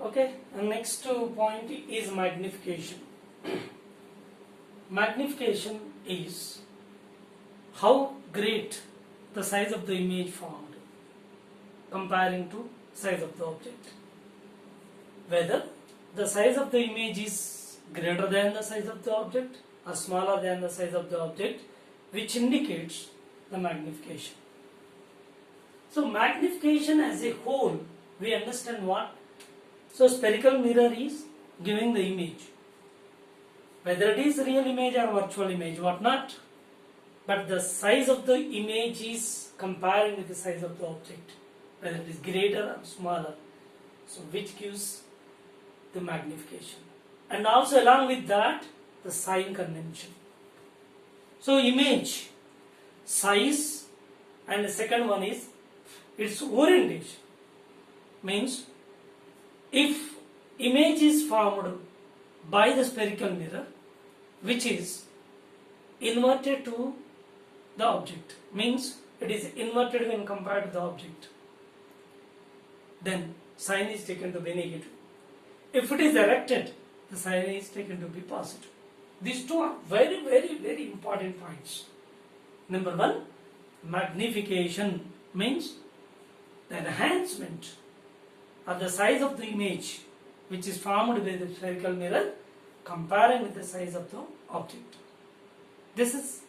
Okay, and next point is magnification. Magnification is how great the size of the image formed comparing to size of the object. Whether the size of the image is greater than the size of the object or smaller than the size of the object, which indicates the magnification. So magnification as a whole, we understand what? So spherical mirror is giving the image, whether it is real image or virtual image, what not, but the size of the image is comparing with the size of the object, whether it is greater or smaller, so which gives the magnification. And also along with that, the sign convention. So image, size, and the second one is its orientation. Means if image is formed by the spherical mirror, which is inverted to the object, means it is inverted when compared to the object, then sign is taken to be negative. If it is erected, the sign is taken to be positive. These two are very, very, very important points. Number one, magnification means the enhancement of the size of the image which is formed by the spherical mirror comparing with the size of the object. This is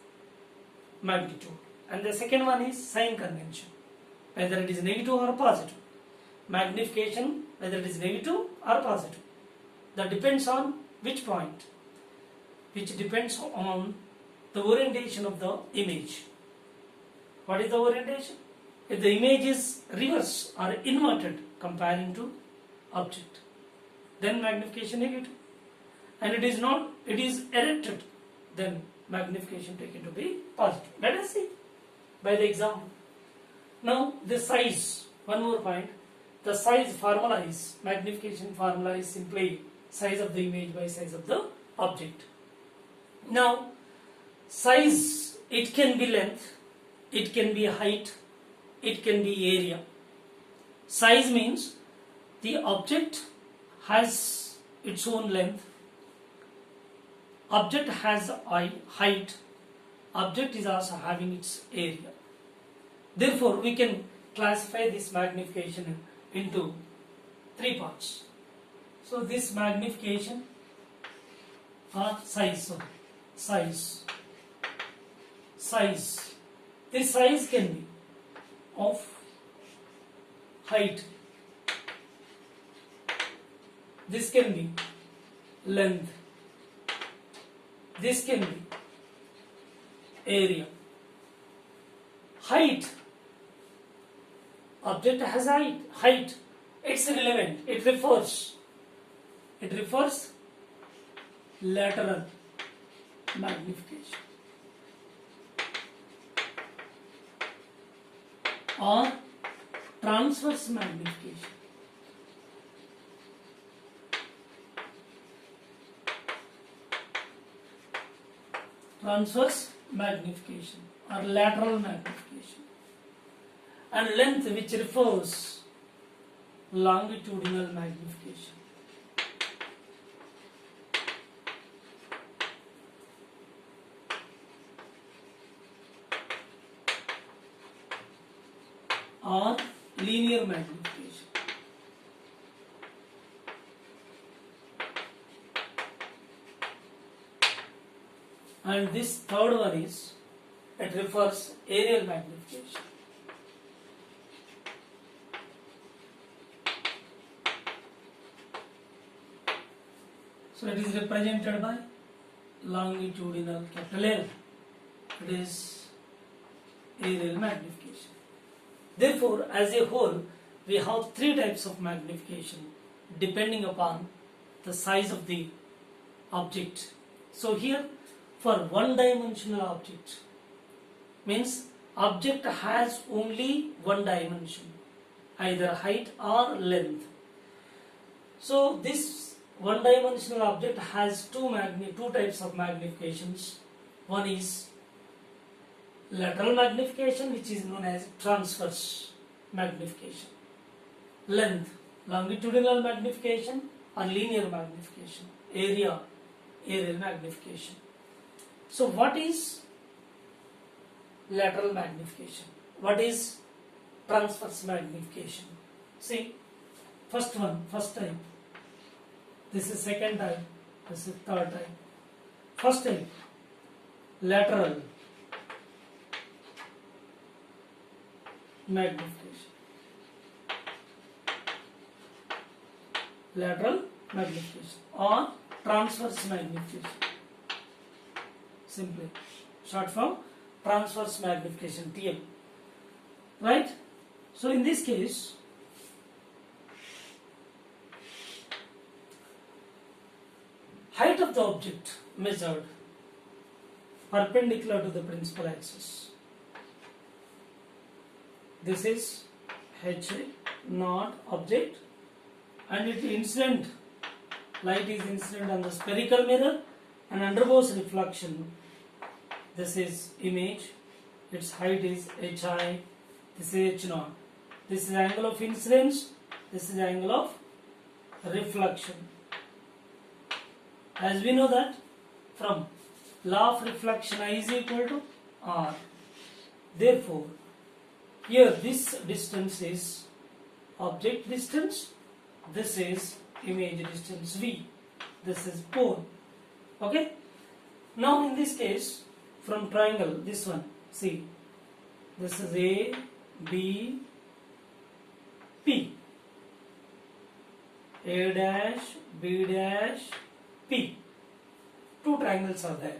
magnitude. And the second one is sign convention, whether it is negative or positive. Magnification, whether it is negative or positive. That depends on which point? Which depends on the orientation of the image. What is the orientation? If the image is reverse or inverted comparing to object, then magnification negative. And it is not, it is erected, then magnification taken to be positive. Let us see by the example. Now the size, one more point. The size formula is, magnification formula is simply size of the image by size of the object. Now size, it can be length, it can be height, it can be area. Size means the object has its own length, object has height, object is also having its area. Therefore, we can classify this magnification into three parts. So this magnification or size. This size can be of height, this can be length, this can be area. Height, object has height, it's relevant, it refers lateral magnification or transverse magnification. Transverse magnification or lateral magnification. And length, which refers longitudinal magnification. Or linear magnification. And this third one is, it refers aerial magnification. So it is represented by longitudinal capital L. It is aerial magnification. Therefore, as a whole, we have three types of magnification depending upon the size of the object. So here, for one-dimensional object, means object has only one dimension, either height or length. So this one-dimensional object has two types of magnifications. One is lateral magnification, which is known as transverse magnification. Length, longitudinal magnification or linear magnification, aerial magnification. So what is lateral magnification? What is transverse magnification? See, first type. This is second type. This is third type. First type, lateral magnification. Lateral magnification or transverse magnification. Simply, short form, transverse magnification, TM. Right? So in this case, height of the object measured perpendicular to the principal axis. This is H not object, and it incident, light is incident on the spherical mirror and undergoes reflection. This is image, its height is Hi, this is H naught. This is angle of incidence, this is angle of reflection. As we know that from law of reflection, I is equal to R. Therefore, here this distance is object distance, this is image distance V, this is pole. Okay. Now in this case, from triangle, this one, see, this is A, B, P, A dash, B dash, P. Two triangles are there.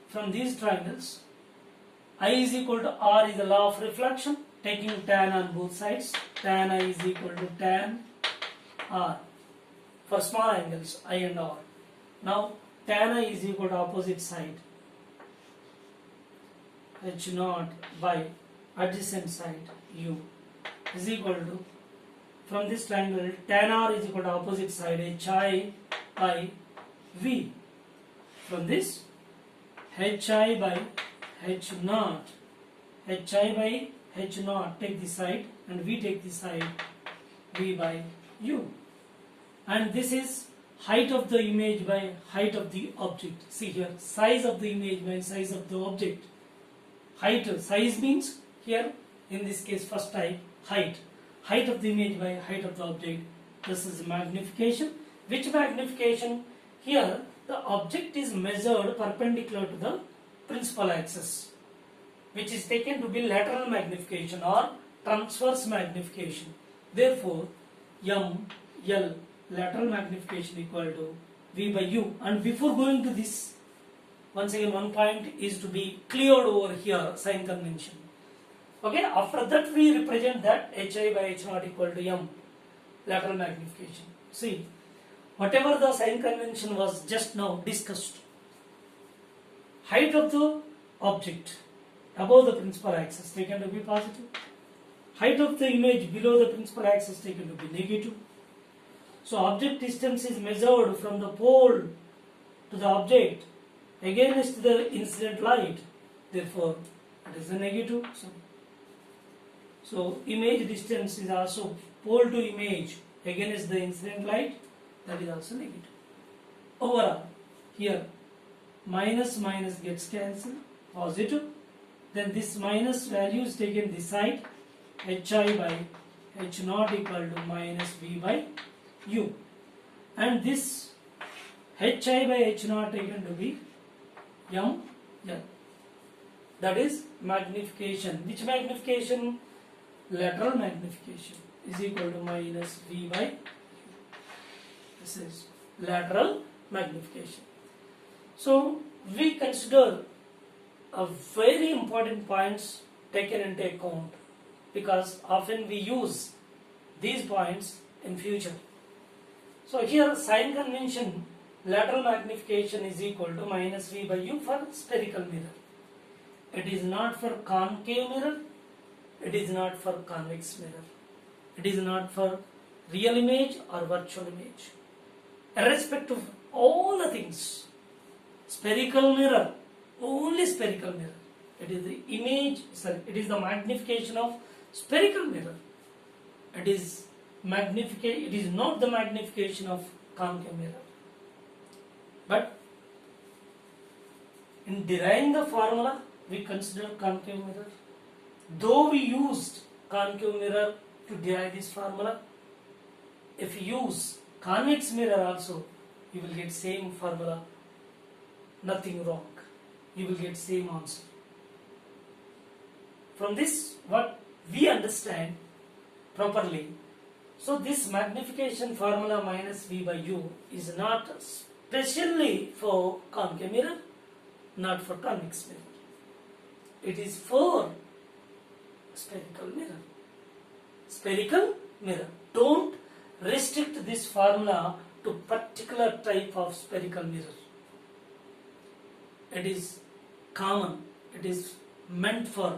From these triangles, I is equal to R is the law of reflection, taking tan on both sides. Tan I is equal to tan R for small angles I and R. Now tan I is equal to opposite side, H naught by adjacent side U is equal to, from this triangle, tan R is equal to opposite side Hi by V. From this, Hi by H naught, Hi by H naught, take this side, and V take this side, V by U. And this is height of the image by height of the object. See here, size of the image by size of the object. Height, size means here, in this case, first type, height. Height of the image by height of the object. This is magnification. Which magnification? Here, the object is measured perpendicular to the principal axis, which is taken to be lateral magnification or transverse magnification. Therefore, M, L, lateral magnification equal to V by U. And before going to this, once again one point is to be cleared over here, sign convention. Okay, after that we represent that Hi by H naught equal to M, lateral magnification. See, whatever the sign convention was just now discussed, height of the object above the principal axis taken to be positive, height of the image below the principal axis taken to be negative. So object distance is measured from the pole to the object against the incident light, therefore it is a negative. So image distance is also pole to image against the incident light, that is also negative. Overall, here minus minus gets cancelled, positive, then this minus value is taken this side, Hi by H naught equal to minus V by U, and this Hi by H naught taken to be M, L. That is magnification. Which magnification? Lateral magnification is equal to minus V by U. This is lateral magnification. So we consider a very important points taken into account, because often we use these points in future. So here sign convention, lateral magnification is equal to minus V by U for spherical mirror. It is not for concave mirror, it is not for convex mirror, it is not for real image or virtual image. Irrespective of all the things, spherical mirror, only spherical mirror. It is the image, it is the magnification of spherical mirror. It is magnification. It is not the magnification of concave mirror, but in deriving the formula we consider concave mirror. Though we used concave mirror to derive this formula, if you use convex mirror also, you will get same formula, nothing wrong. You will get same answer. From this, what we understand properly, so this magnification formula minus V by U is not specially for concave mirror, not for convex mirror. It is for spherical mirror. Spherical mirror. Don't restrict this formula to particular type of spherical mirror. It is common. It is meant for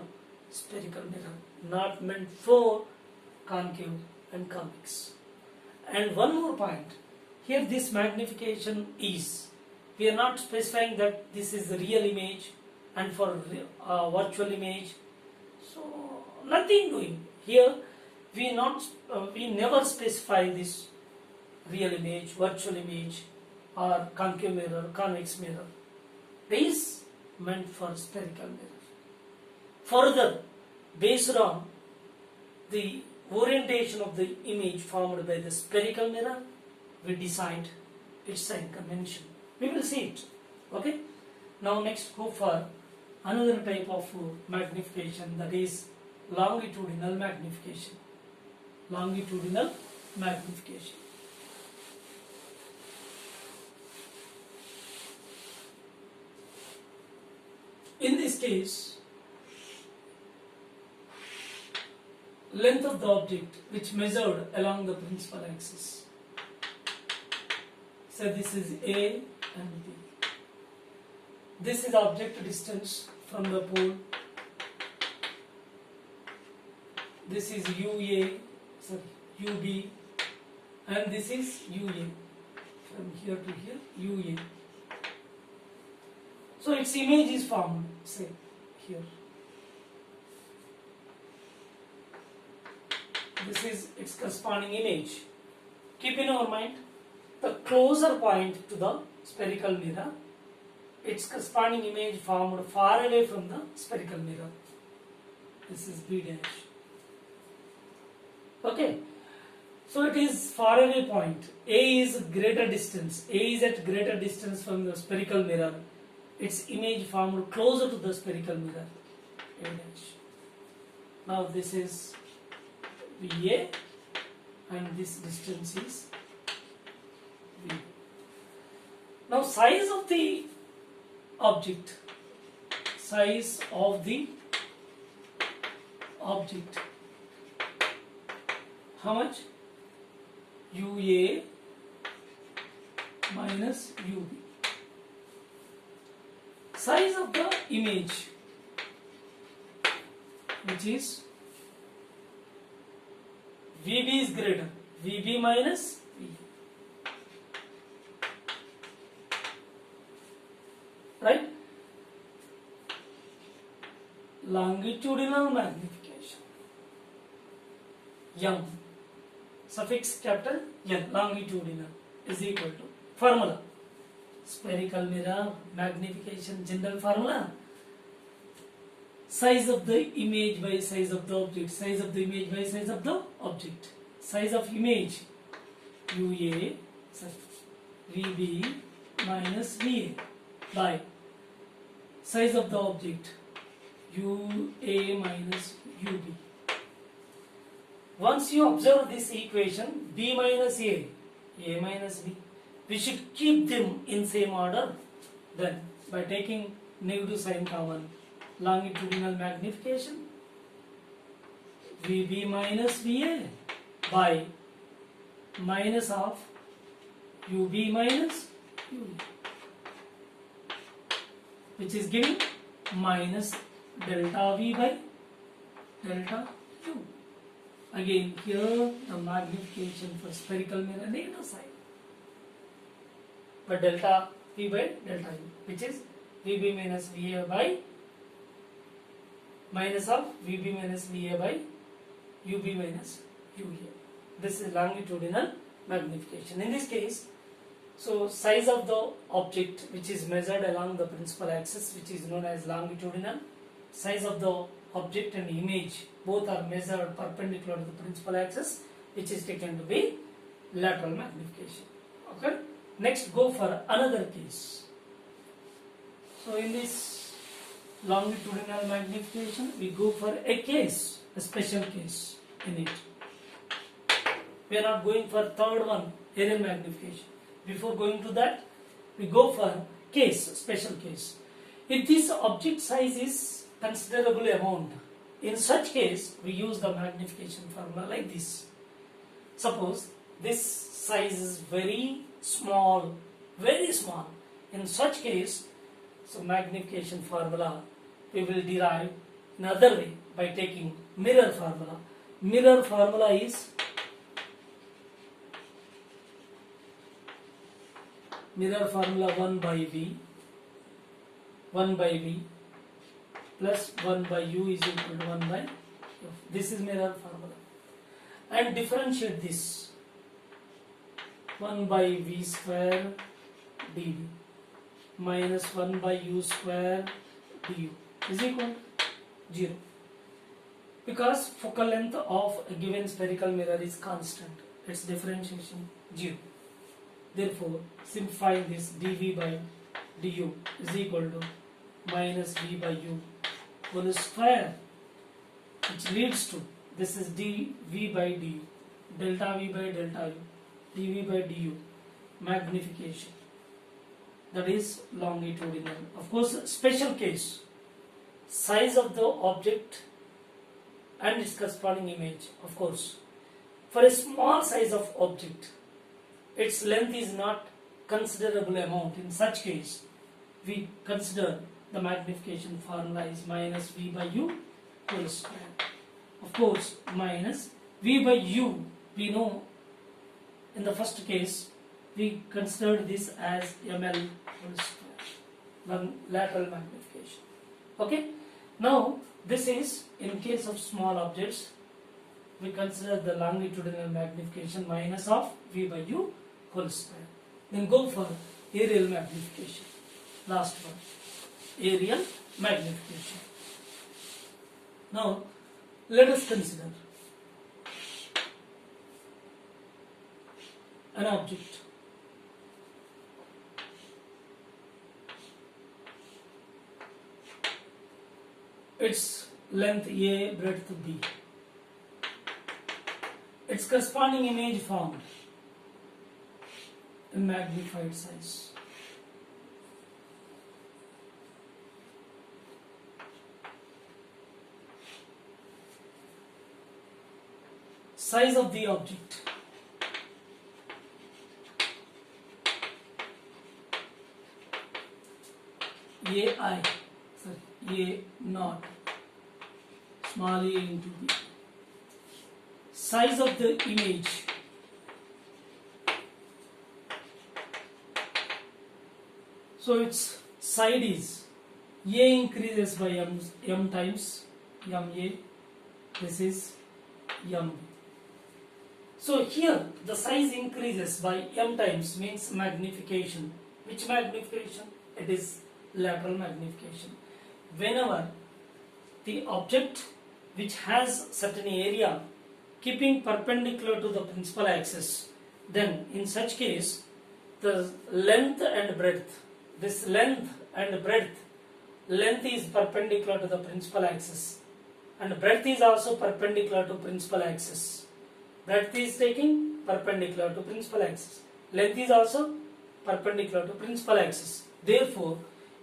spherical mirror, not meant for concave and convex. And one more point. Here this magnification is, we are not specifying that this is the real image and for virtual image. So nothing doing. Here we never specify this real image, virtual image or concave mirror, convex mirror. It is meant for spherical mirror. Further, based on the orientation of the image formed by the spherical mirror, we decide its sign convention. We will see it. Okay. Now next go for another type of magnification, that is longitudinal magnification. Longitudinal magnification. In this case, length of the object which measured along the principal axis. So this is A and B. This is object distance from the pole. This is UB, and this is UA. From here to here, UA. So its image is formed, say, here. This is its corresponding image. Keep in our mind, the closer point to the spherical mirror, its corresponding image formed far away from the spherical mirror. This is B dash. Okay. So it is far away point. A is greater distance. A is at greater distance from the spherical mirror. Its image formed closer to the spherical mirror. A dash. Now this is VA and this distance is V. Now size of the object. Size of the object. How much? UA minus UB. Size of the image, which is VB is greater. VB minus V. Right? Longitudinal magnification. M. Suffix capital N, longitudinal, is equal to formula. Spherical mirror magnification general formula. Size of the image by size of the object. Size of the image by size of the object. Size of image UA, VB minus VA by size of the object UA minus UB. Once you observe this equation, B minus A minus B, we should keep them in same order. Then, by taking negative sign common, longitudinal magnification, VB minus VA by minus of UB minus UB, which is giving minus delta V by delta U. Again, here the magnification for spherical mirror negative sign, but delta V by delta U, which is VB minus VA by minus of VB minus VA by UB minus UA. This is longitudinal magnification. In this case, so size of the object which is measured along the principal axis, which is known as longitudinal, size of the object and image both are measured perpendicular to the principal axis, which is taken to be lateral magnification. Okay. Next, go for another case. So in this longitudinal magnification, we go for a case, a special case in it. We are not going for third one, aerial magnification. Before going to that, we go for case, special case. If this object size is considerable amount, in such case, we use the magnification formula like this. Suppose this size is very small, very small. In such case, so magnification formula we will derive in other way by taking mirror formula. Mirror formula is mirror formula 1 by V plus 1 by U is equal to 1 by F. This is mirror formula. And differentiate this 1 by V square dV minus 1 by U square du is equal to 0. Because focal length of a given spherical mirror is constant, its differentiation 0. Therefore, simplifying this dV by du is equal to minus V by U whole square, which leads to, this is dV by du, delta V by delta U, dV by du, magnification. That is longitudinal. Of course, special case, size of the object and its corresponding image. Of course, for a small size of object, its length is not considerable amount. In such case, we consider the magnification formula is minus V by U whole square. Of course, minus V by U, we know in the first case, we considered this as ml whole square, lateral magnification. Okay. Now, this is in case of small objects, we consider the longitudinal magnification minus of V by U whole square. Then go for aerial magnification. Last one, aerial magnification. Now, let us consider an object. Its length A, breadth B. Its corresponding image formed in magnified size. Size of the object. AI, sorry, A naught, small a into B. Size of the image. So its side is A increases by M times MA. This is MB. So here the size increases by M times means magnification. Which magnification? It is lateral magnification. Whenever the object which has certain area keeping perpendicular to the principal axis, then in such case the length and breadth, this length and breadth, length is perpendicular to the principal axis and breadth is also perpendicular to principal axis. Breadth is taking perpendicular to principal axis. Length is also perpendicular to principal axis. Therefore,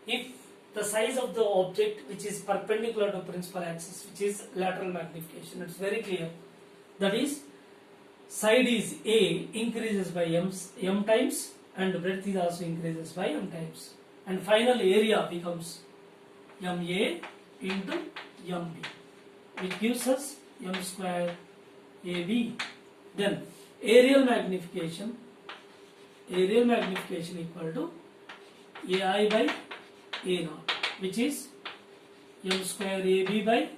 if the size of the object which is perpendicular to principal axis, which is lateral magnification, it's very clear. That is, side is A increases by M times and breadth is also increases by M times. And final area becomes MA into MB, which gives us M square AB. Then aerial magnification equal to AI by A naught, which is M square AB by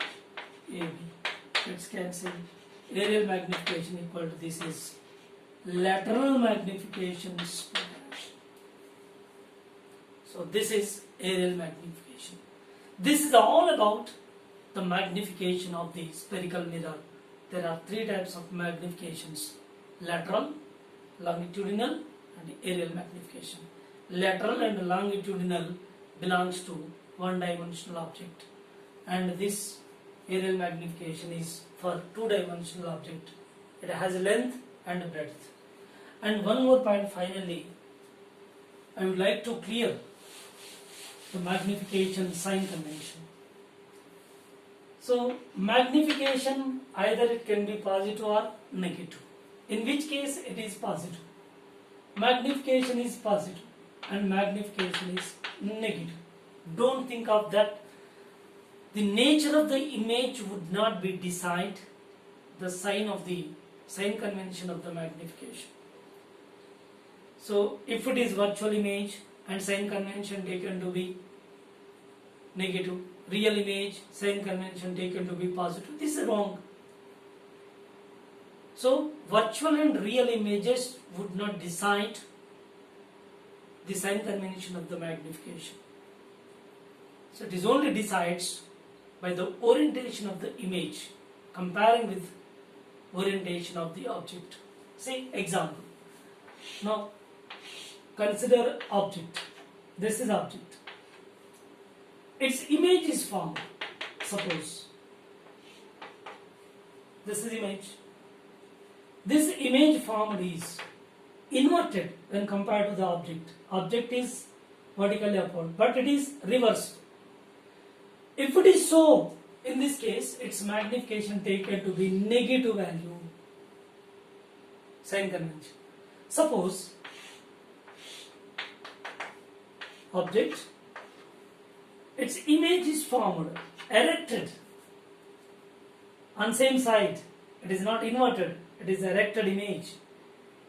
AB. Let's cancel aerial magnification equal to this is lateral magnification square. So this is aerial magnification. This is all about the magnification of the spherical mirror. There are three types of magnifications: lateral, longitudinal and aerial magnification. Lateral and longitudinal belongs to one-dimensional object, and this aerial magnification is for two-dimensional object. It has length and breadth. And one more point finally, I would like to clear the magnification sign convention. So magnification, either it can be positive or negative. In which case it is positive. Magnification is positive and magnification is negative. Don't think of that. The nature of the image would not be decide the sign convention of the magnification. So if it is virtual image and sign convention taken to be negative, real image sign convention taken to be positive, this is wrong. So virtual and real images would not decide the sign convention of the magnification. So it is only decides by the orientation of the image comparing with orientation of the object. See example. Now consider object. This is object. Its image is formed. Suppose this is image. This image formed is inverted when compared to the object. Object is vertically upward, but it is reversed. If it is so, in this case, its magnification taken to be negative value. Sign convention. Suppose object, its image is formed, erected on same side. It is not inverted, it is erected image.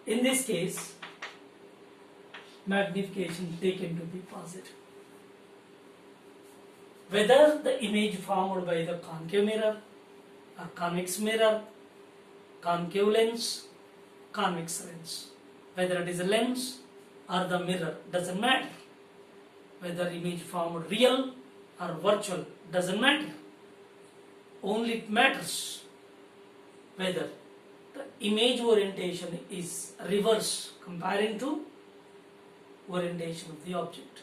In this case, magnification taken to be positive. Whether the image formed by the concave mirror or convex mirror, concave lens, convex lens, whether it is a lens or the mirror, doesn't matter. Whether image formed real or virtual, doesn't matter. Only it matters whether the image orientation is reverse comparing to orientation of the object.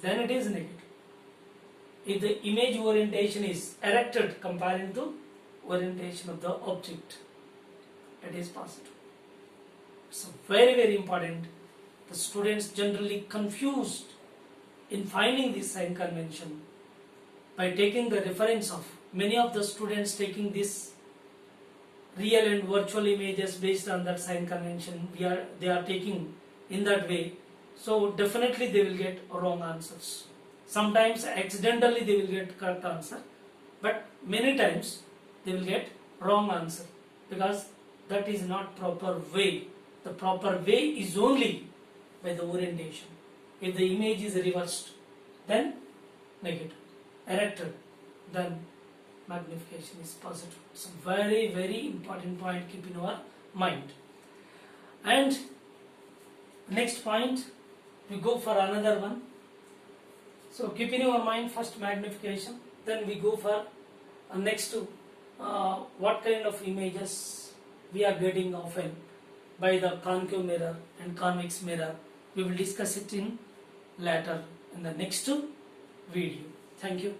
Then it is negative. If the image orientation is erected comparing to orientation of the object, it is positive. So very, very important. The students generally confused in finding this sign convention by taking the reference of many of the students taking this real and virtual images based on that sign convention. They are taking in that way. So definitely they will get wrong answers. Sometimes accidentally they will get correct answer, but many times they will get wrong answer because that is not proper way. The proper way is only by the orientation. If the image is reversed, then negative. Erected, then magnification is positive. It's a very, very important point, keep in our mind. And next point, we go for another one. So keep in your mind first magnification, then we go for next to what kind of images we are getting often by the concave mirror and convex mirror. We will discuss it in later in the next video. Thank you.